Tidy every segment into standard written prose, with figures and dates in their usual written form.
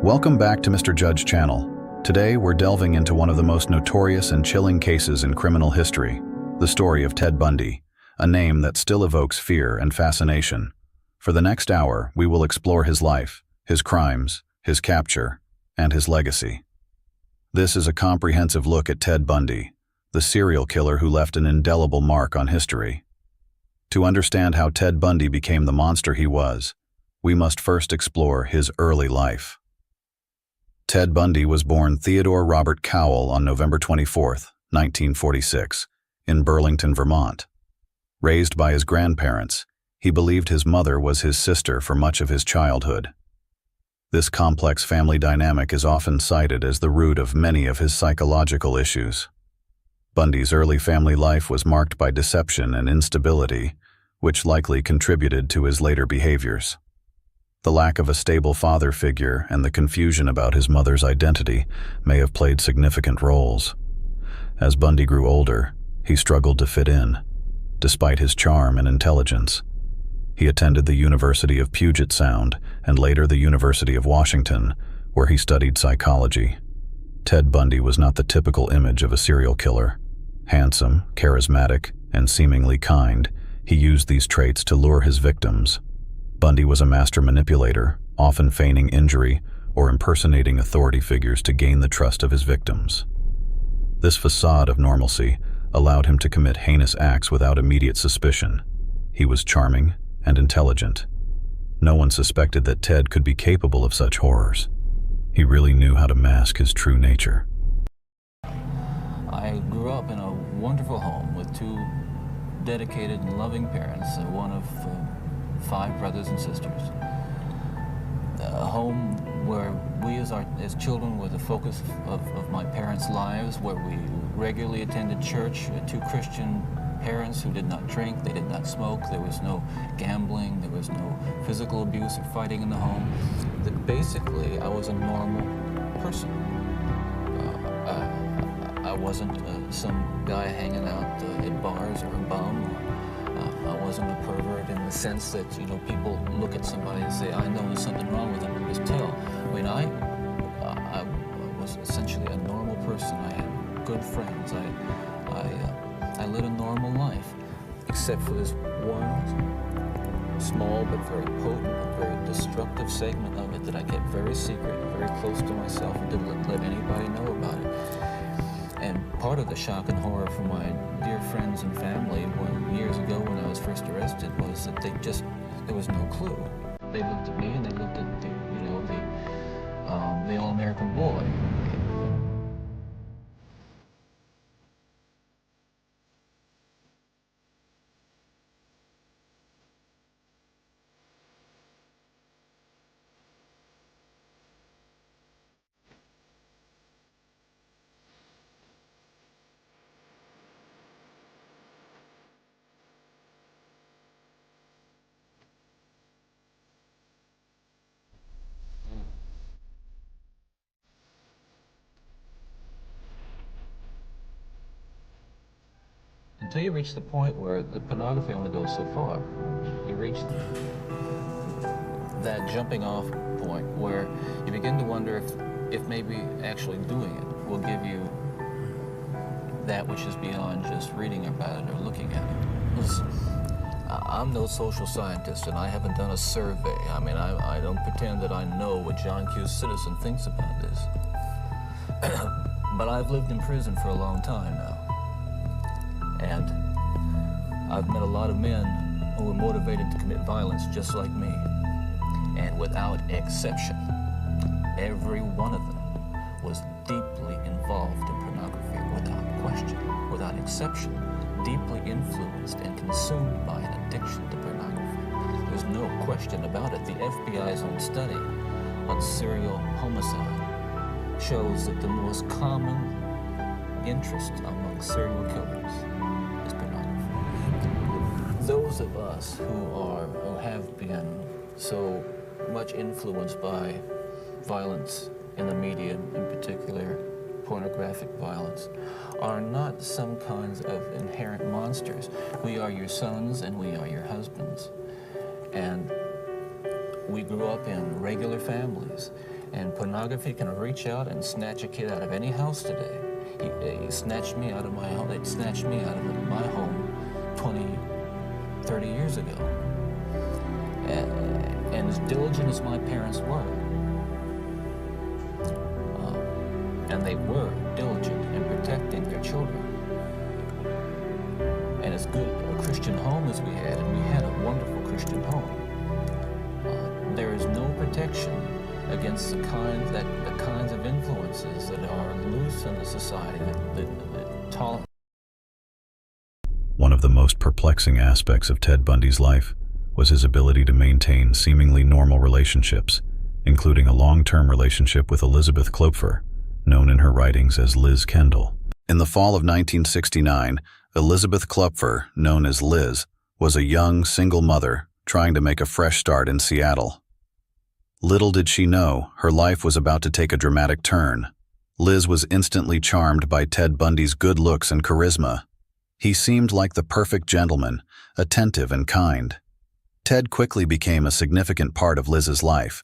Welcome back to MrJudge channel. Today we're delving into one of the most notorious and chilling cases in criminal history, the story of Ted Bundy, a name that still evokes fear and fascination. For the next hour, we will explore his life, his crimes, his capture, and his legacy. This is a comprehensive look at Ted Bundy, the serial killer who left an indelible mark on history. To understand how Ted Bundy became the monster he was, we must first explore his early life. Ted Bundy was born Theodore Robert Cowell on November 24, 1946, in Burlington, Vermont. Raised by his grandparents, he believed his mother was his sister for much of his childhood. This complex family dynamic is often cited as the root of many of his psychological issues. Bundy's early family life was marked by deception and instability, which likely contributed to his later behaviors. The lack of a stable father figure and the confusion about his mother's identity may have played significant roles. As Bundy grew older, he struggled to fit in, despite his charm and intelligence. He attended the University of Puget Sound and later the University of Washington, where he studied psychology. Ted Bundy was not the typical image of a serial killer. Handsome, charismatic, and seemingly kind, he used these traits to lure his victims. Bundy was a master manipulator, often feigning injury or impersonating authority figures to gain the trust of his victims. This facade of normalcy allowed him to commit heinous acts without immediate suspicion. He was charming and intelligent. No one suspected that Ted could be capable of such horrors. He really knew how to mask his true nature. I grew up in a wonderful home with two dedicated and loving parents, one of 5 brothers and sisters. A home where we as children were the focus of my parents' lives, where we regularly attended church, 2 Christian parents who did not drink, they did not smoke, there was no gambling, there was no physical abuse or fighting in the home. Basically, I was a normal person. I wasn't some guy hanging out at bars or a bum. I wasn't a pervert in the sense that, people look at somebody and say, I know there's something wrong with them, and just tell. I mean, I was essentially a normal person. I had good friends. I led a normal life, except for this one small but very potent and very destructive segment of it that I kept very secret, very close to myself, and didn't let anybody know about it. And part of the shock and horror for my dear friends and family years ago when I was first arrested was that there was no clue. They looked at me and they looked at the all-American boy. Until you reach the point where the pornography only goes so far. You reach that jumping off point where you begin to wonder if maybe actually doing it will give you that which is beyond just reading about it or looking at it. I'm no social scientist and I haven't done a survey. I mean, I don't pretend that I know what John Q. Citizen thinks about this. But I've lived in prison for a long time now. And I've met a lot of men who were motivated to commit violence just like me. And without exception, every one of them was deeply involved in pornography without question, without exception, deeply influenced and consumed by an addiction to pornography. There's no question about it. The FBI's own study on serial homicide shows that the most common interest among serial killers is pornography. Those of us who have been so much influenced by violence in the media, in particular pornographic violence, are not some kinds of inherent monsters. We are your sons and we are your husbands. And we grew up in regular families. And pornography can reach out and snatch a kid out of any house today. He snatched me out of my home. It snatched me out of my home 20, 30 years ago. And as diligent as my parents were, and they were diligent in protecting their children, and as good a Christian home as we had, and we had a wonderful Christian home, there is no protection against the kinds of influences that are loose in the society that tolerate. One of the most perplexing aspects of Ted Bundy's life was his ability to maintain seemingly normal relationships, including a long-term relationship with Elizabeth Klopfer, known in her writings as Liz Kendall. In the fall of 1969, Elizabeth Klopfer, known as Liz, was a young, single mother trying to make a fresh start in Seattle. Little did she know, her life was about to take a dramatic turn. Liz was instantly charmed by Ted Bundy's good looks and charisma. He seemed like the perfect gentleman, attentive and kind. Ted quickly became a significant part of Liz's life.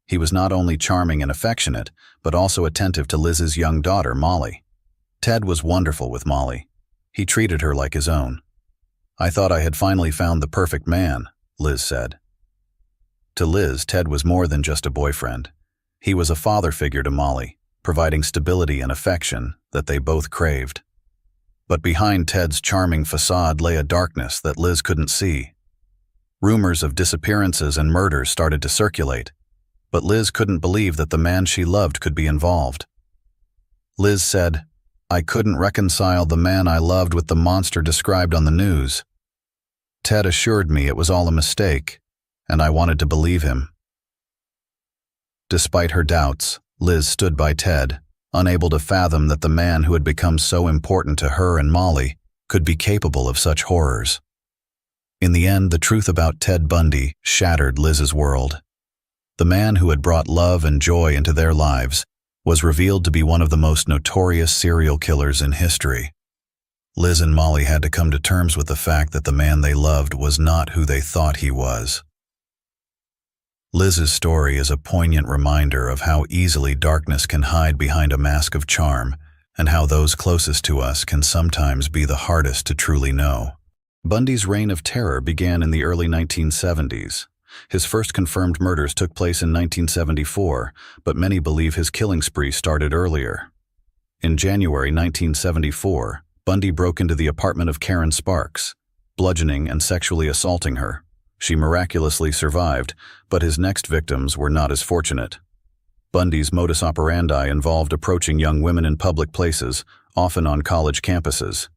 He was not only charming and affectionate, but also attentive to Liz's young daughter, Molly. Ted was wonderful with Molly. He treated her like his own. "I thought I had finally found the perfect man," Liz said. To Liz, Ted was more than just a boyfriend. He was a father figure to Molly, providing stability and affection that they both craved. But behind Ted's charming facade lay a darkness that Liz couldn't see. Rumors of disappearances and murders started to circulate, but Liz couldn't believe that the man she loved could be involved. Liz said, "I couldn't reconcile the man I loved with the monster described on the news. Ted assured me it was all a mistake, and I wanted to believe him." Despite her doubts, Liz stood by Ted, unable to fathom that the man who had become so important to her and Molly could be capable of such horrors. In the end, the truth about Ted Bundy shattered Liz's world. The man who had brought love and joy into their lives was revealed to be one of the most notorious serial killers in history. Liz and Molly had to come to terms with the fact that the man they loved was not who they thought he was. Liz's story is a poignant reminder of how easily darkness can hide behind a mask of charm, and how those closest to us can sometimes be the hardest to truly know. Bundy's reign of terror began in the early 1970s. His first confirmed murders took place in 1974, but many believe his killing spree started earlier. In January 1974, Bundy broke into the apartment of Karen Sparks, bludgeoning and sexually assaulting her. She miraculously survived, but his next victims were not as fortunate. Bundy's modus operandi involved approaching young women in public places, often on college campuses.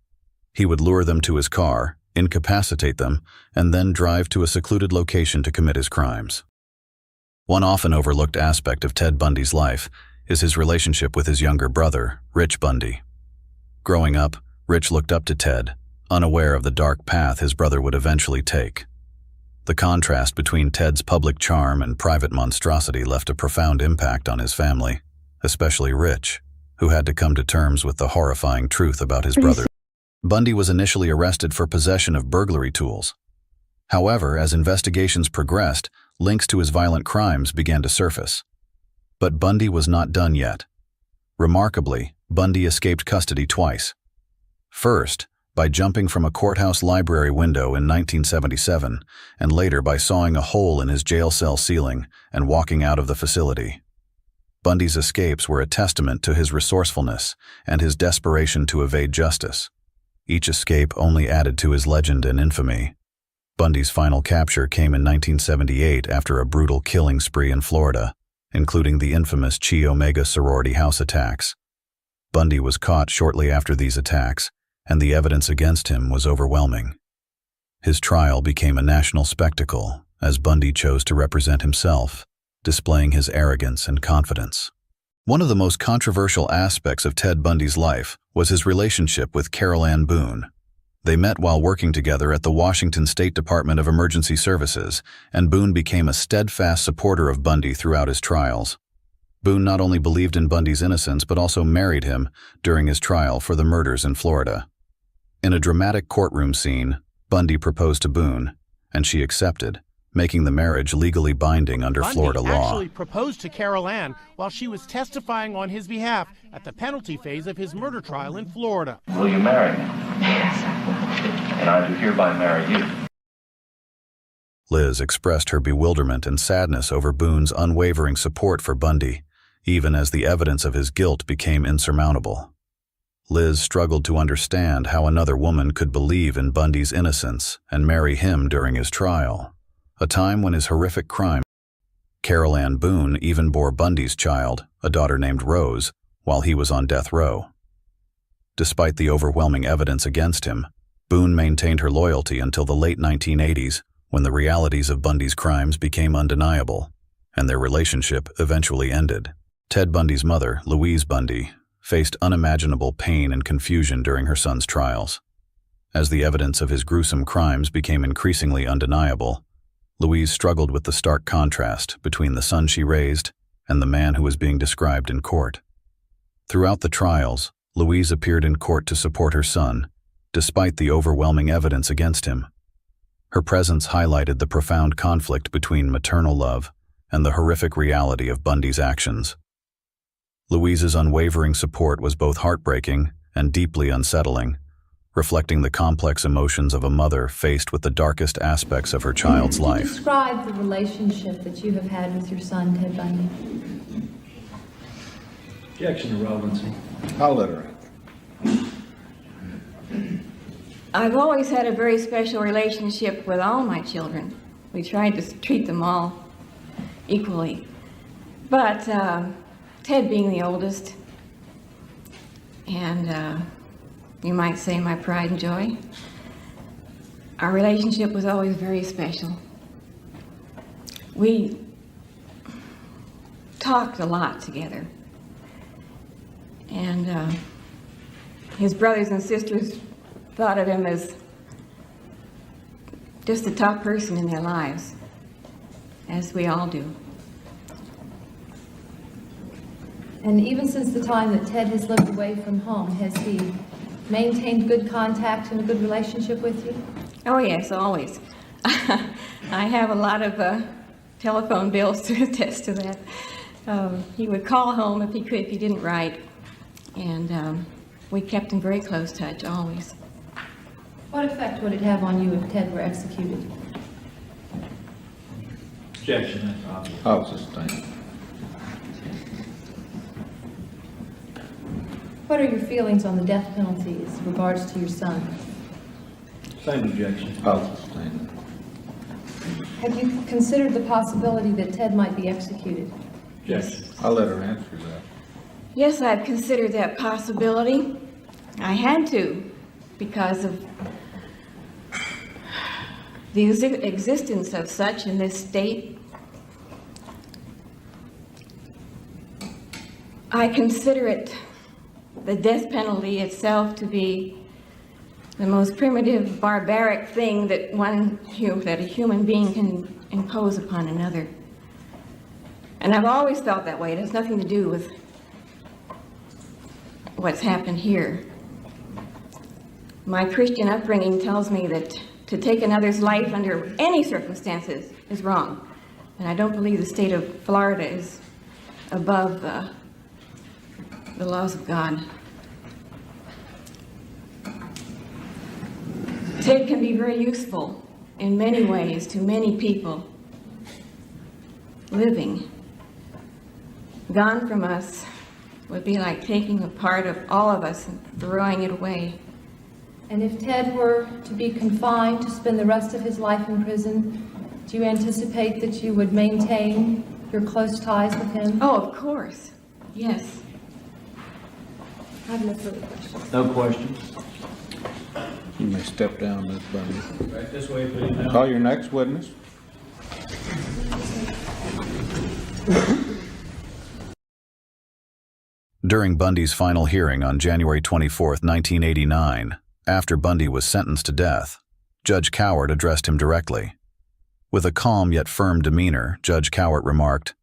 He would lure them to his car, incapacitate them, and then drive to a secluded location to commit his crimes. One often overlooked aspect of Ted Bundy's life is his relationship with his younger brother, Rich Bundy. Growing up, Rich looked up to Ted, unaware of the dark path his brother would eventually take. The contrast between Ted's public charm and private monstrosity left a profound impact on his family, especially Rich, who had to come to terms with the horrifying truth about his brother. Bundy was initially arrested for possession of burglary tools. However, as investigations progressed, links to his violent crimes began to surface. But Bundy was not done yet. Remarkably, Bundy escaped custody twice. First, by jumping from a courthouse library window in 1977, and later by sawing a hole in his jail cell ceiling and walking out of the facility. Bundy's escapes were a testament to his resourcefulness and his desperation to evade justice. Each escape only added to his legend and infamy. Bundy's final capture came in 1978 after a brutal killing spree in Florida, including the infamous Chi Omega sorority house attacks. Bundy was caught shortly after these attacks, and the evidence against him was overwhelming. His trial became a national spectacle as Bundy chose to represent himself, displaying his arrogance and confidence. One of the most controversial aspects of Ted Bundy's life was his relationship with Carol Ann Boone. They met while working together at the Washington State Department of Emergency Services, and Boone became a steadfast supporter of Bundy throughout his trials. Boone not only believed in Bundy's innocence but also married him during his trial for the murders in Florida. In a dramatic courtroom scene, Bundy proposed to Boone, and she accepted, making the marriage legally binding under Bundy Florida law. actually proposed to Carol Ann while she was testifying on his behalf at the penalty phase of his murder trial in Florida. Will you marry me? Yes. And I do hereby marry you. Liz expressed her bewilderment and sadness over Boone's unwavering support for Bundy, even as the evidence of his guilt became insurmountable. Liz struggled to understand how another woman could believe in Bundy's innocence and marry him during his trial, a time when his horrific crime. Carol Ann Boone even bore Bundy's child, a daughter named Rose, while he was on death row. Despite the overwhelming evidence against him, Boone maintained her loyalty until the late 1980s, when the realities of Bundy's crimes became undeniable, and their relationship eventually ended. Ted Bundy's mother, Louise Bundy, faced unimaginable pain and confusion during her son's trials. As the evidence of his gruesome crimes became increasingly undeniable, Louise struggled with the stark contrast between the son she raised and the man who was being described in court. Throughout the trials, Louise appeared in court to support her son, despite the overwhelming evidence against him. Her presence highlighted the profound conflict between maternal love and the horrific reality of Bundy's actions. Louise's unwavering support was both heartbreaking and deeply unsettling, reflecting the complex emotions of a mother faced with the darkest aspects of her child's life. Describe the relationship that you have had with your son, Ted Bundy. Objection to relevancy. I'll let her answer. I've always had a very special relationship with all my children. We tried to treat them all equally. But Ted being the oldest, and you might say my pride and joy, our relationship was always very special. We talked a lot together. And his brothers and sisters thought of him as just a top person in their lives, as we all do. And even since the time that Ted has lived away from home, has he maintained good contact and a good relationship with you? Oh yes, always. I have a lot of telephone bills to attest to that. He would call home if he could, if he didn't write, and we kept in very close touch, always. What effect would it have on you if Ted were executed? Objection, that's obvious. I'll sustain. What are your feelings on the death penalty as regards to your son? Same objection. I'll sustain. Have you considered the possibility that Ted might be executed? Objection. I'll let her answer that. Yes, I've considered that possibility. I had to, because of the existence of such in this state. I consider it, the death penalty itself, to be the most primitive, barbaric thing that a human being can impose upon another. And I've always felt that way. It has nothing to do with what's happened here. My Christian upbringing tells me that to take another's life under any circumstances is wrong. And I don't believe the state of Florida is above the laws of God. Ted can be very useful in many ways to many people living. Gone from us would be like taking a part of all of us and throwing it away. And if Ted were to be confined to spend the rest of his life in prison, do you anticipate that you would maintain your close ties with him? Oh, of course. Yes. I have no further questions. No questions. You may step down, Ms. Bundy. Right this way, please. Now. Call your next witness. During Bundy's final hearing on January 24, 1989, after Bundy was sentenced to death, Judge Cowart addressed him directly. With a calm yet firm demeanor, Judge Cowart remarked,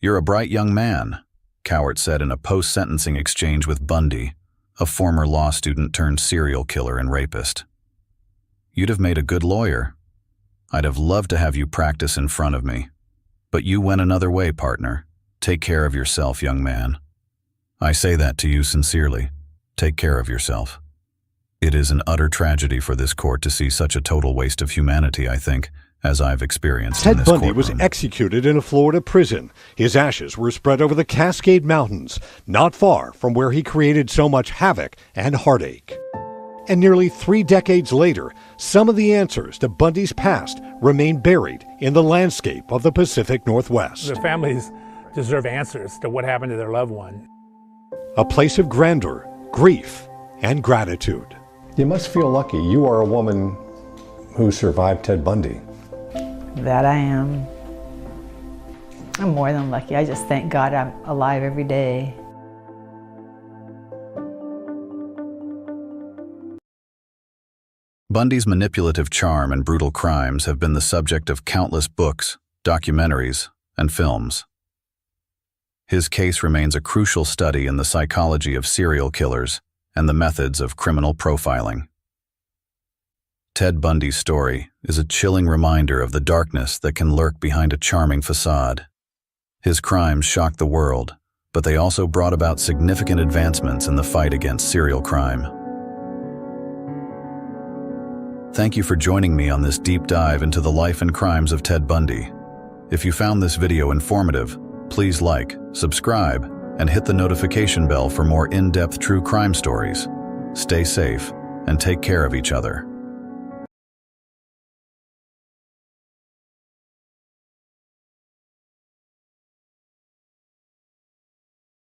"You're a bright young man," Cowart said in a post-sentencing exchange with Bundy, a former law student turned serial killer and rapist. "You'd have made a good lawyer. I'd have loved to have you practice in front of me. But you went another way, partner. Take care of yourself, young man. I say that to you sincerely. Take care of yourself. It is an utter tragedy for this court to see such a total waste of humanity, I think, as I've experienced in Ted this Bundy was courtroom. executed in a Florida prison. His ashes were spread over the Cascade Mountains, not far from where he created so much havoc and heartache. And nearly 3 decades later, some of the answers to Bundy's past remain buried in the landscape of the Pacific Northwest. The families deserve answers to what happened to their loved one. A place of grandeur, grief, and gratitude. You must feel lucky. You are a woman who survived Ted Bundy. That I am. I'm more than lucky. I just thank God I'm alive every day. Bundy's manipulative charm and brutal crimes have been the subject of countless books, documentaries, and films. His case remains a crucial study in the psychology of serial killers and the methods of criminal profiling. Ted Bundy's story is a chilling reminder of the darkness that can lurk behind a charming facade. His crimes shocked the world, but they also brought about significant advancements in the fight against serial crime. Thank you for joining me on this deep dive into the life and crimes of Ted Bundy. If you found this video informative, please like, subscribe, and hit the notification bell for more in-depth true crime stories. Stay safe and take care of each other.